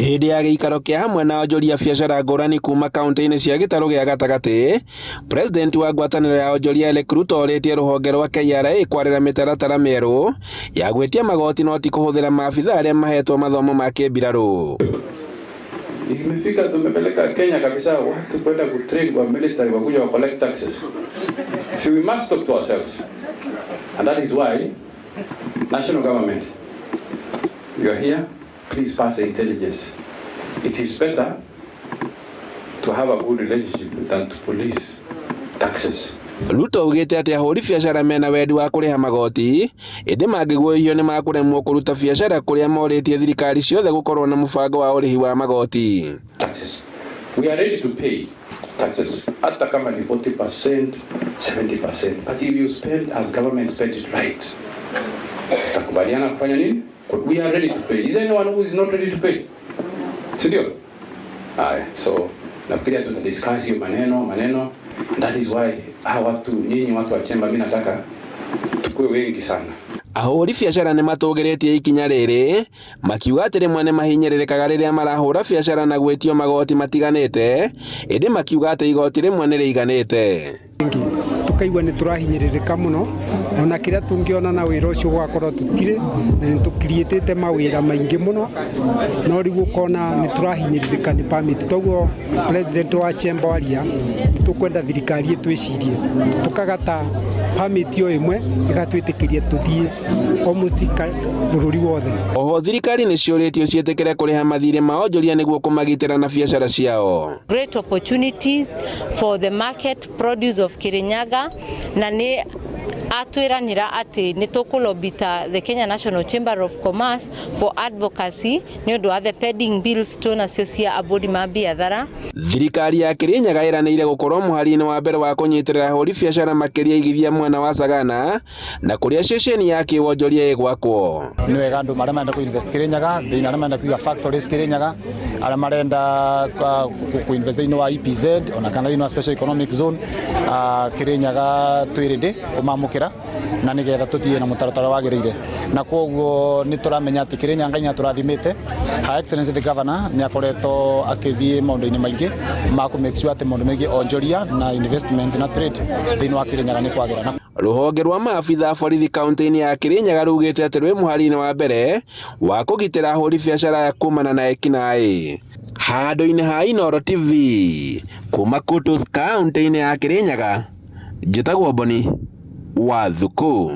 Hĩndĩ ya gĩikaro kĩa hamwe na onjoria biacara ngũrani kuma kaunti-inĩ cia gĩtarũ gĩa gatagatĩ, President wa ngwatanĩro ya onjoria Eric Ruto orĩtie rũhonge rwa KRA kwarĩra mĩtaratara mĩerũ ya gwĩtia magoti no ti kũhũthĩra maabithaa arĩa mahetwo mathomo ma kĩmbirarũ. Imefika tumepeleka Kenya kabisa watu kwenda kutrain kwa military wakuja wa collect taxes. So we must talk to ourselves. And that is why national government, you are here, please pass the intelligence. It is better to have a good relationship than to police taxes. Ruto ugĩte atĩ ahũri biacara mena wendi wa kũrĩha magoti, ĩndĩ mangĩguoyohio nĩ makũremwo kũruta biacara kũrĩa morĩtie thirikari ciothe gũkorwo na mũbango wa ũrĩhi wa magoti. Taxes. We are ready to pay taxes. Hata kama ni 40%, 70%. But if you spend as government spend it right, takubaliana kufanya nini? We are ready to pay. Is there anyone who is not ready to pay? Sindio? So nafikiria tutadiscuss hiyo maneno. That is why nyinyi watu wa chemba mimi nataka tukue wengi sana. Ahũri biacara nĩ matũgĩrĩtie ikinya rĩrĩ, makiuga atĩ rĩmwe nĩ mahinyĩrĩrĩkaga rĩrĩa marahũra biacara na gwĩtio magoti matiganĩte, ĩndĩ makiuga atĩ igoti rĩmwe nĩ rĩiganĩte. Tukaigua nĩ tũrahinyĩrĩrĩka mũno, ona kĩrĩa tũngĩona na wĩra ũcio gwakorwo tũtirĩ, na nĩ tũkiriĩtĩte mawĩra maingĩ mũno, no rĩu ũkona nĩ tũrahinyĩrĩrĩka nĩ permit. Toguo president wa chamber waria tũkwenda thirikari ĩtwĩcirie, tũkagata permit yo ĩmwe ĩgatwĩtĩkĩria tũthiĩ almost bũrũri wothe. Oho thirikari nĩ ciũrĩtio ciĩtĩkĩre kũrĩha mathirĩ ma onjoria nĩguo kũmagitĩra na biacara ciao. Great opportunities for the market produce of Kirinyaga, na nĩ atwiranira ati nĩ tũkũlobita the Kenya National Chamber of Commerce for advocacy nĩ ũndũ wa the pending bills tunacio cia abodi ma biathara. Thirikari ya Kirinyaga ĩranĩire gũkorwo mũhari-inĩ wa mbere wa kũnyitĩrĩra ahũri biacara makĩria igithia mwena wa Sagana na kũrĩa ceceni ya kĩwonjoria ĩgwakwo. Nĩ wega andũ marĩa marenda kũinvest Kirinyaga, thĩinĩ arĩa marenda kũiga factories Kirinyaga, arĩa marenda kũinvest thĩinĩ wa EPZ ona kana thĩinĩ wa special economic zone, Kirinyaga twĩrĩndĩ kũmamũkĩra na nĩgetha tũthiĩ na mũtaratara wagĩrĩire. Na koguo nĩ tũramenya atĩ Kirinyaga Ngai tũrathimĩte. Her Excellency the Governor nĩ akoretwo akĩthiĩ maũndũ-inĩ maingĩ ma kũ make sure atĩ maũndũ megiĩ onjoria na investment na trade thĩinĩ wa Kirinyaga nĩ kwagĩrana. Rũhonge rwa maabithaa borithi kaunti-inĩ ya Kirinyaga rugĩte atĩ rwĩ mũhari-inĩ wa mbere wa kũgitĩra ahũri biacara kumana na ekinaĩ. Handũ-inĩ ha Inooro TV kuma Kutus kaunti-inĩ ya Kirinyaga, njĩtagwo Boni wa Thuku.